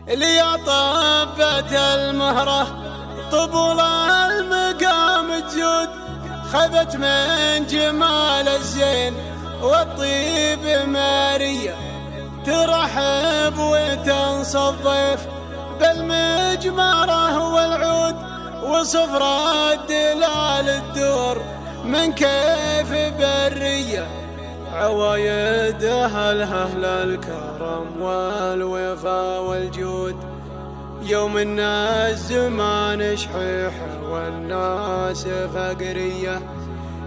اللي طبت المهرة طبول المقام الجود، خذت من جمال الزين والطيب مارية، ترحب وتنصف بالمجمرة والعود، وصفر الدلال الدور من كيف برية، عوايد أهل الكرم والوفا والجود. يوم الناس زمان شحيحة والناس فقرية،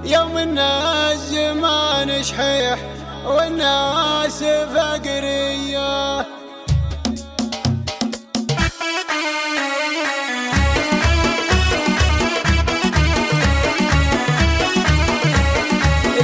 يوم الناس زمان شحيح والناس فقرية.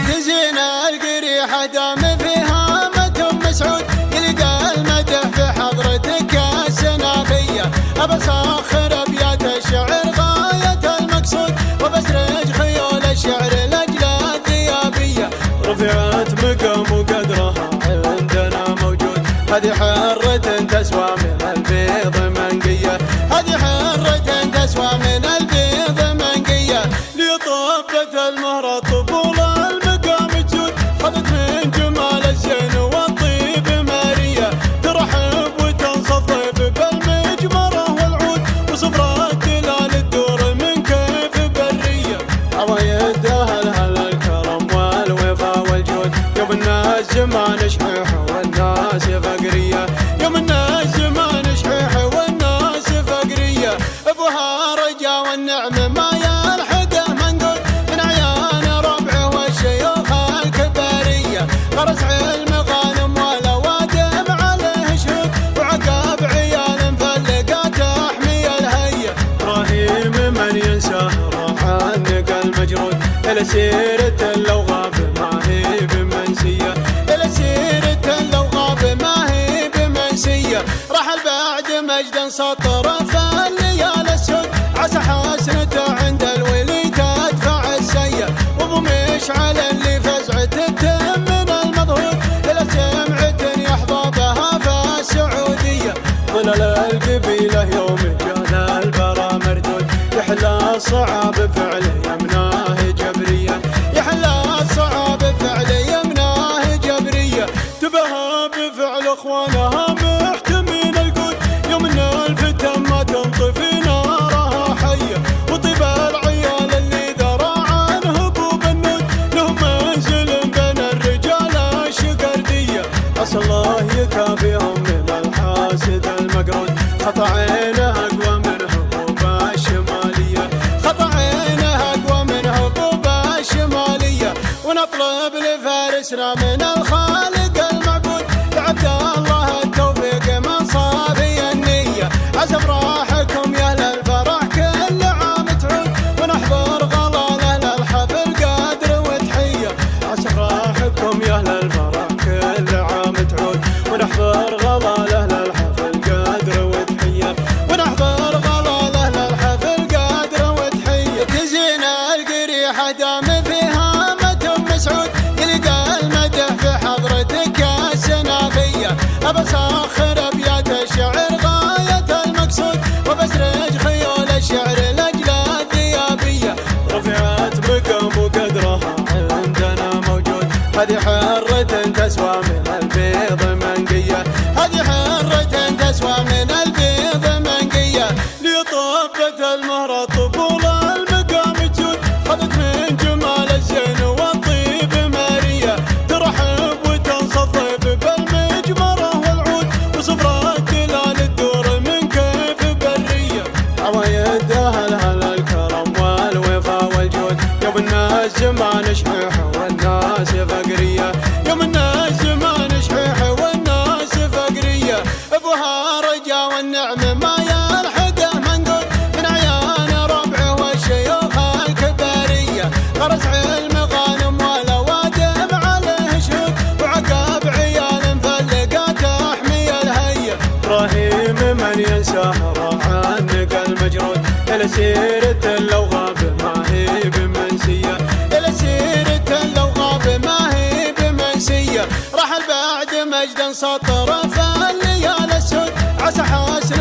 تزين القريحة دام فيها متم مسعود، يلقى المدح في حضرتك السنافية، أبسخر أبيات الشعر غاية المقصود، وبسرج خيول الشعر لأجل الثيابية، رفعت مقام وقدرها عندنا موجود، هذه حرة تسوى من البيض منقية، هذه حرة تسوى من البيض منقية. لطبت المهرة طبول المقام الجود، خذت من جمال الزين والطيب مارية، ترحب وتنصف بالمجمرة والعود، وصفر الدلال الدور من كيف برية، عوايد أهل الكرم والوفا والجود. يوم الناس زمان شحيحة والناس فقرية، يوم الناس زمان شحيحة والناس فقرية، أبوها رجا والنعم ما يلحقه منقود، من عيان ربعه والشيوخ الكبارية، غرس علم غانم والأوادم عليه شهود، وعقاب عيال مفلقة تحمي الهية. إبراهيم من ينساه راح عنق المجرود، إلى سيرة لو غاب ما هي بمنسية، إلى سيرة لو غاب ما هي بمنسية، رحل بعد مجد سطر فالليال السود، عسى حسنته عند الولي تدفع السية، وابو مشعل اللي فزعته تم من المضهود، إلى سمعة يحظى بها في السعودية، ظلل القبيلة يوم جال البرا مردود، يحلى الصعاب فعله يمناه جبرية، يحلى الصعاب فعله يمناه جبرية، تبهى بفعل اخوانها محتمين القود، يوم ان الفتن ما تنطفي نارها حية، وطيب العيال اللي درى عنه ابو بنود، لهم منزل بين الرجال الشقردية، عسى الله يكافيهم من الحاسد المقرود، خطا عينه اقوى من هبوب الشمالية، خطا عينه اقوى من هبوب الشمالية، ونطلب لفارسنا من الخالق المعبود، لعبد الله التوفيق من صافي النية، عزم راحكم يا اهل الفرح كل عام تعود، ونحضر غلاله للحفل قدر وتحية، عزم راحكم يا اهل الفرح كل عام تعود، ونحضر غلاله للحفل قدر وتحية، ونحضر غلاله للحفل قدر وتحية. تزين القريحة دام فيها متم مسعود، يلقى المدح في حضرتك السنافية، أبسخر أبيات الشعر غاية المقصود، وبسرج خيول الشعر لأجل الثيابية، رفعت مقام وقدرها عندنا موجود، هذه حرة تسوى من البيض منقية، هذه حرة تسوى من البيض منقية. لطبت المهرة طبول المقام الجود، خذت من جمال الزين والطيب مارية، ترحب وتنصف بالمجمرة والعود، وصفر الدلال الدور من كيف برية، عوايد أهل الكرم والوفا والجود. يوم الناس زمان شحيحة والناس فقرية، يوم الناس زمان شحيحة والناس فقرية، أبوها رجا والنعم ما يلحقه منقود، من عيان ربعه والشيوخ الكبارية، غرس علم غانم والأوادم عليه شهود، وعقاب عيال مفلقة تحمي الهية. إبراهيم من ينساه راح عنق المجرود، إلى سيرة لو غاب ما هي بمنسية، إلى سيرة لو غاب ما هي بمنسية، رحل بعد مجد سطر فالليال السود، عسى حسن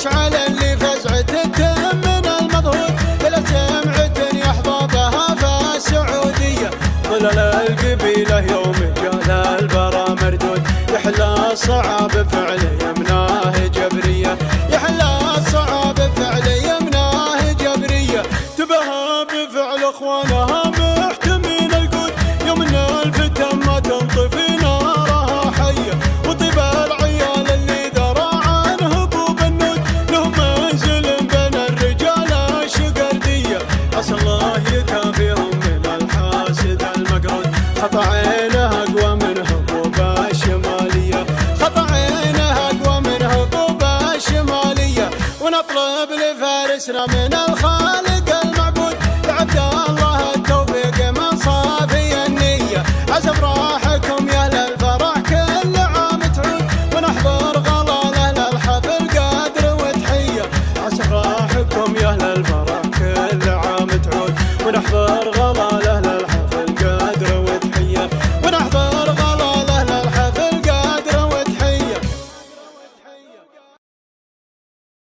مشعل اللي فزعته تم من المضهود إلى جمعة يحظى بها في السعودية. ظلل القبيلة يوم جاء البرا مردود يحلى الصعاب فعل يمناه جبرية، يحلى الصعاب فعل يمناه جبرية. تبهى بفعل اخوانها محتمين القود يوم ان الفتن ما تنطفي نارها حية. وطيب العيال اللي درى عن هبوب النود لهم منزل بين الرجال الشقردية. عسى الله يكافيهم من الحاسد المقرود، خطا عينه اقوى من هبوب الشمالية، خطا عينه اقوى من هبوب الشمالية. ونطلب لفارسنا من الخالق المعبود لعبد الله التوفيق من صافي النية. عسى افراحكم يا اهل الفرح كل عام تعود ونحضر غلاله للحفل قدر وتحية. عسى افراحكم يا اهل الفرح كل عام تعود ونحضر